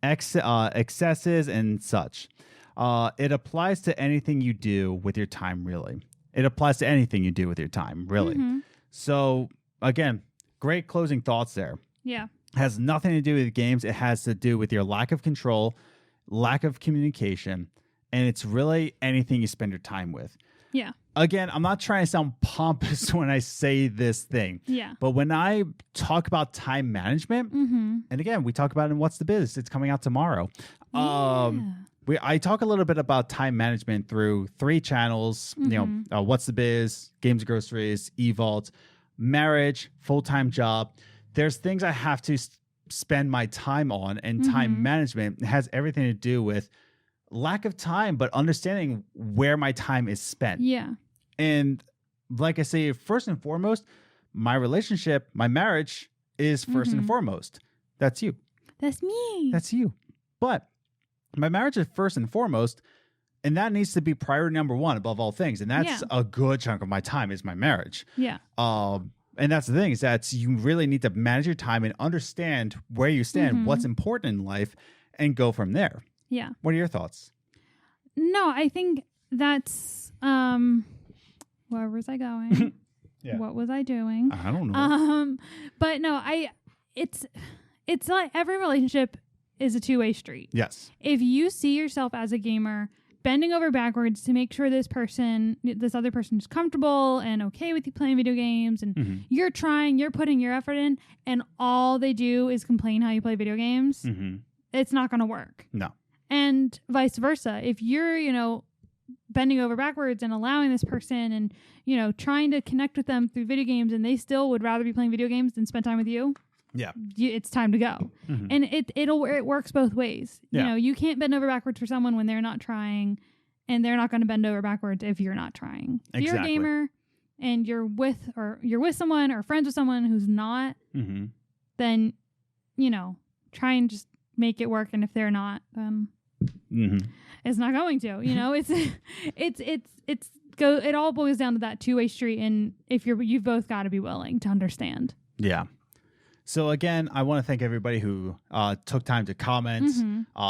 excesses and such. It applies to anything you do with your time, really. It applies to anything you do with your time, really. So, again, great closing thoughts there. Has nothing to do with games. It has to do with your lack of control, lack of communication, and it's really anything you spend your time with. Yeah. Again, I'm not trying to sound pompous when I say this thing, Yeah. but when I talk about time management, Mm-hmm. and again, we talk about it in What's the Biz? It's coming out tomorrow. Yeah. I talk a little bit about time management through 3 channels, What's the Biz, Games Groceries, eVault, marriage, full-time job. There's things I have to spend my time on, and time management has everything to do with lack of time, but understanding where my time is spent. Yeah. And like I say, first and foremost, my relationship, my marriage is first and foremost. That's you. That's me. That's you. But my marriage is first and foremost, and that needs to be priority number 1 above all things. And that's a good chunk of my time is my marriage. Yeah. And that's the thing, is that you really need to manage your time and understand where you stand, what's important in life, and go from there. Yeah. What are your thoughts? No, I think that's where was I going? Yeah. What was I doing? I don't know. But no, it's like every relationship is a two-way street. Yes. If you see yourself as a gamer bending over backwards to make sure this other person is comfortable and okay with you playing video games, and you're putting your effort in, and all they do is complain how you play video games, it's not going to work. No. And vice versa. If you're, bending over backwards and allowing this person and, trying to connect with them through video games, and they still would rather be playing video games than spend time with you, it's time to go. And it works both ways. Yeah. You can't bend over backwards for someone when they're not trying, and they're not going to bend over backwards if you're not trying. If you're a gamer and you're with someone or friends with someone who's not, then, try and just make it work. And if they're not, then it's not going to. It all boils down to that two-way street, and if you've both got to be willing to understand. Yeah. So again, I want to thank everybody who took time to comment,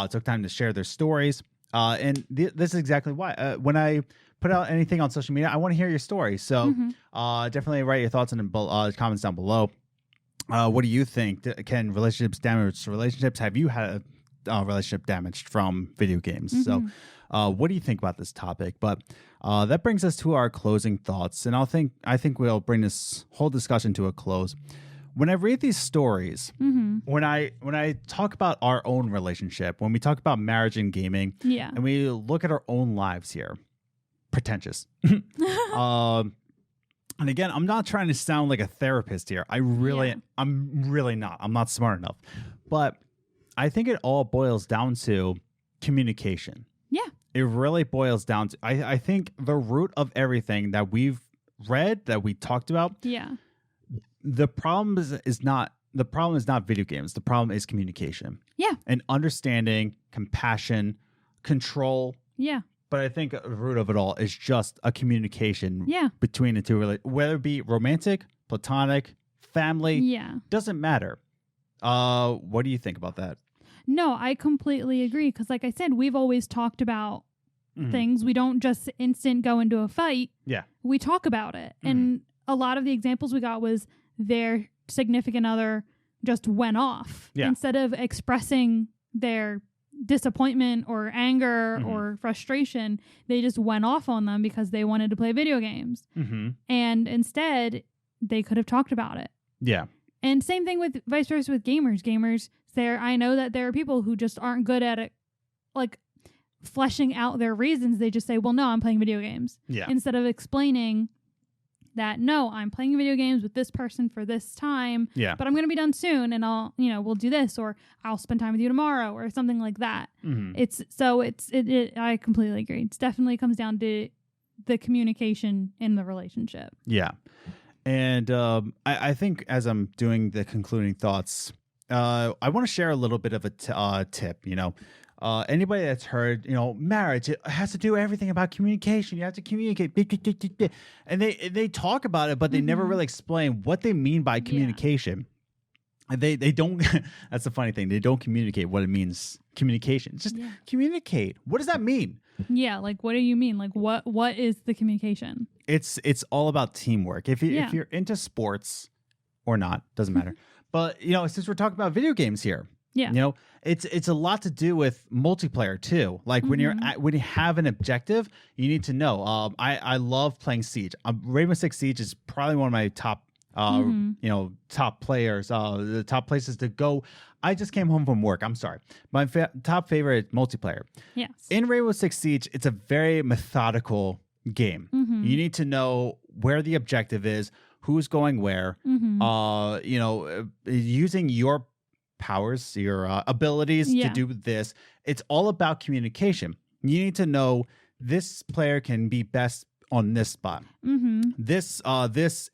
took time to share their stories, and this is exactly why. When I put out anything on social media, I want to hear your story. So definitely write your thoughts in the comments down below. What do you think? Can relationships damage relationships? Have you had a relationship damaged from video games? So what do you think about this topic? But that brings us to our closing thoughts, and I think we'll bring this whole discussion to a close. When I read these stories, when I talk about our own relationship, when we talk about marriage and gaming, and we look at our own lives here, pretentious. And again, I'm not trying to sound like a therapist here. I'm really not. I'm not smart enough. But I think it all boils down to communication. Yeah. It really boils down to, I think the root of everything that we've read, that we talked about. Yeah. The problem is not video games. The problem is communication. Yeah. And understanding, compassion, control. Yeah. But I think the root of it all is just a communication between the two, whether it be romantic, platonic, family, doesn't matter. What do you think about that? No, I completely agree. Because like I said, we've always talked about things. We don't just instant go into a fight. Yeah. We talk about it. And a lot of the examples we got was their significant other just went off. Yeah. Instead of expressing their disappointment or anger or frustration, they just went off on them because they wanted to play video games. And instead, they could have talked about it. Yeah. And same thing with vice versa with gamers. I know that there are people who just aren't good at it, like fleshing out their reasons. They just say, well, no, I'm playing video games. Yeah. Instead of explaining that, no, I'm playing video games with this person for this time, but I'm going to be done soon, and we'll do this, or I'll spend time with you tomorrow, or something like that. I completely agree. It definitely comes down to the communication in the relationship. Yeah. And I think as I'm doing the concluding thoughts, I want to share a little bit of a tip, anybody that's heard, marriage, it has to do everything about communication. You have to communicate. And they talk about it, but they never really explain what they mean by communication. And they don't, that's the funny thing. They don't communicate what it means, communication. Just communicate. What does that mean? Yeah. Like, what do you mean? Like, what is the communication? It's all about teamwork. If you're into sports or not, doesn't matter. But, since we're talking about video games here, Yeah. You know, it's a lot to do with multiplayer too. Like when when you have an objective, you need to know. I love playing Siege. Rainbow Six Siege is probably one of my top top players. The top places to go. I just came home from work. I'm sorry. My top favorite multiplayer. Yes. In Rainbow Six Siege, it's a very methodical game. You need to know where the objective is, who's going where. Using your powers, your abilities to do this. It's all about communication. You need to know this player can be best on this spot. This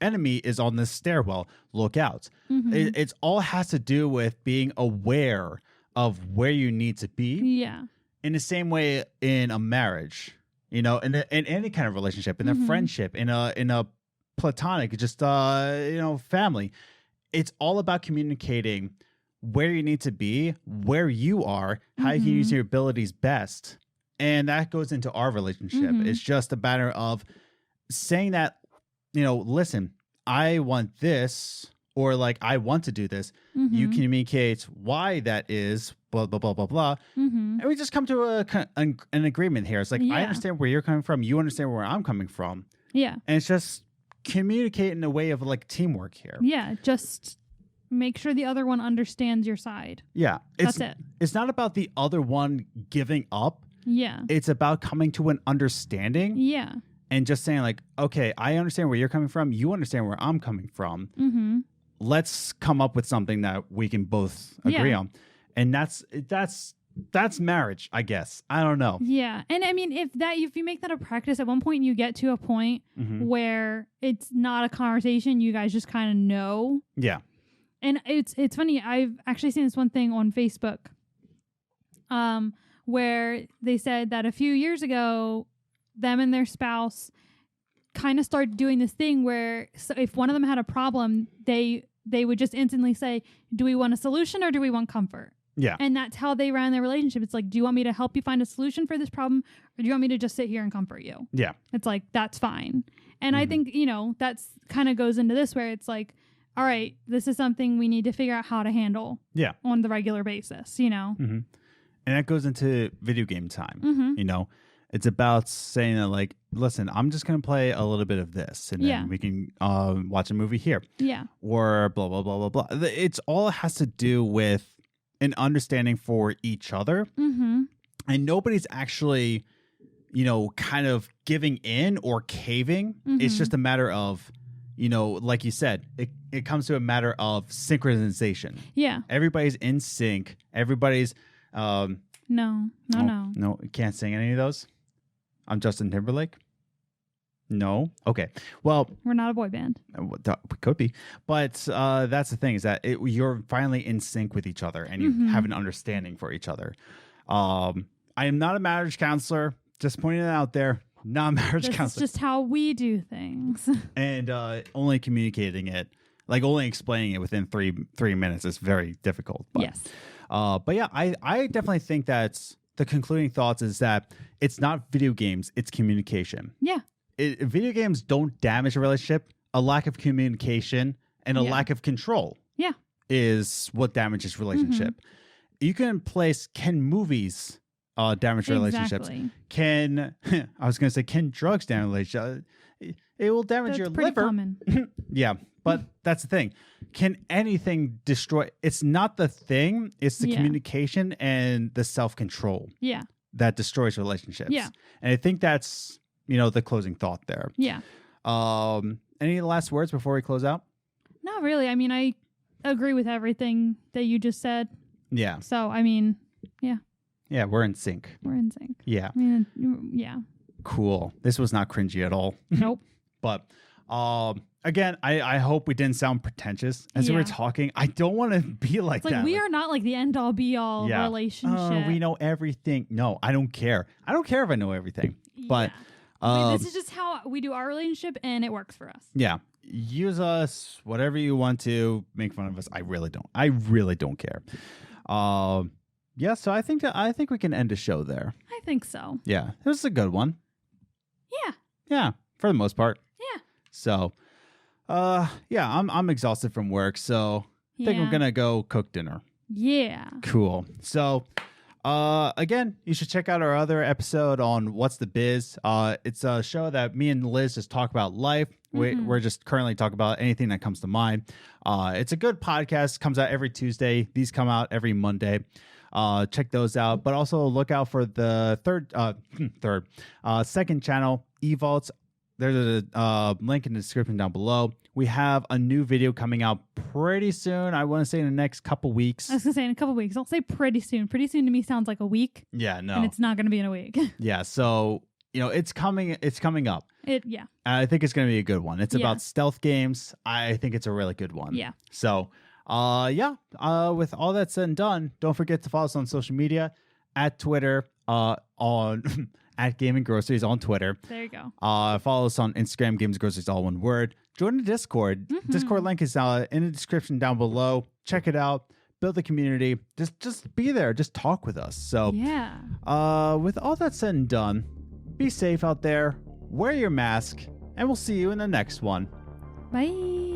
enemy is on this stairwell. Look out. It's all has to do with being aware of where you need to be. Yeah. In the same way in a marriage, in any kind of relationship, in a friendship, in a platonic, just family. It's all about communicating where you need to be, where you are, how you can use your abilities best. And that goes into our relationship. It's just a matter of saying that, listen, I want this, or like, I want to do this. You communicate why that is, blah, blah, blah, blah, blah. And we just come to an agreement here. It's like, I understand where you're coming from. You understand where I'm coming from. Yeah. And it's just communicate in a way of like teamwork here. Yeah. Just make sure the other one understands your side. Yeah. That's it. It's not about the other one giving up. Yeah. It's about coming to an understanding. Yeah. And just saying like, okay, I understand where you're coming from. You understand where I'm coming from. Let's come up with something that we can both agree on. And that's marriage, I guess. I don't know. Yeah. And I mean, if you make that a practice, at one point you get to a point where it's not a conversation, you guys just kind of know. Yeah. And it's funny, I've actually seen this one thing on Facebook where they said that a few years ago, them and their spouse kind of started doing this thing where if one of them had a problem, they would just instantly say, do we want a solution or do we want comfort? Yeah. And that's how they ran their relationship. It's like, do you want me to help you find a solution for this problem, or do you want me to just sit here and comfort you? Yeah. It's like, that's fine. And I think, that's kind of goes into this where it's like, all right, this is something we need to figure out how to handle on the regular basis, And that goes into video game time. It's about saying that, like, listen, I'm just going to play a little bit of this, and then we can watch a movie here. Yeah. Or blah, blah, blah, blah, blah. It's all has to do with an understanding for each other. And nobody's actually, kind of giving in or caving. It's just a matter of, like you said, it comes to a matter of synchronization. Yeah. Everybody's in sync. Everybody's... No, you can't sing any of those. I'm Justin Timberlake. No. Okay. Well, we're not a boy band. We could be, but that's the thing is that you're finally in sync with each other, and you have an understanding for each other. I am not a marriage counselor. Just pointing it out there. Not a marriage counselor. It's just how we do things. And only communicating it, like only explaining it within three minutes is very difficult. But, yes. But yeah, I definitely think that the concluding thoughts is that it's not video games, it's communication. Yeah. Video games don't damage a relationship. A lack of communication and a lack of control is what damages relationship. You can can movies damage relationships? Can drugs damage relationships? It will damage your pretty liver. Common. Yeah, but that's the thing. Can anything destroy? It's not the thing. It's the communication and the self-control. Yeah. That destroys relationships. Yeah. And I think that's, the closing thought there. Yeah. Any last words before we close out? Not really. I mean, I agree with everything that you just said. Yeah. So, I mean, yeah. Yeah, we're in sync. We're in sync. Yeah. I mean, yeah. Cool. This was not cringy at all. Nope. But again, I hope we didn't sound pretentious as we were talking. I don't want to be like that. We are not like the end all be all relationship. We know everything. No, I don't care. I don't care if I know everything. But this is just how we do our relationship, and it works for us. Yeah. Use us, whatever you want to. Make fun of us. I really don't. I really don't care. Yeah, so I think we can end the show there. I think so. Yeah. It was a good one. Yeah. Yeah, for the most part. Yeah. So, I'm exhausted from work, so I think I'm gonna go cook dinner. Yeah. Cool. So, again, you should check out our other episode on What's the Biz. It's a show that me and Liz just talk about life. We're just currently talking about anything that comes to mind. It's a good podcast. Comes out every Tuesday. These come out every Monday. Check those out. But also look out for the second channel, eVaults. There's a link in the description down below. We have a new video coming out pretty soon. I want to say in the next couple weeks. I was going to say in a couple weeks. Don't say pretty soon. Pretty soon to me sounds like a week. Yeah, no. And it's not going to be in a week. Yeah, so, it's coming up. Yeah. I think it's going to be a good one. It's about stealth games. I think it's a really good one. Yeah. So, with all that said and done, don't forget to follow us on social media at Twitter, on at Gaming Groceries on Twitter. There you go. Follow us on Instagram, Games Groceries, all one word. Join the Discord. Discord link is in the description down below. Check it out. Build the community. Just be there. Just talk with us. So, with all that said and done, be safe out there. Wear your mask, and we'll see you in the next one. Bye.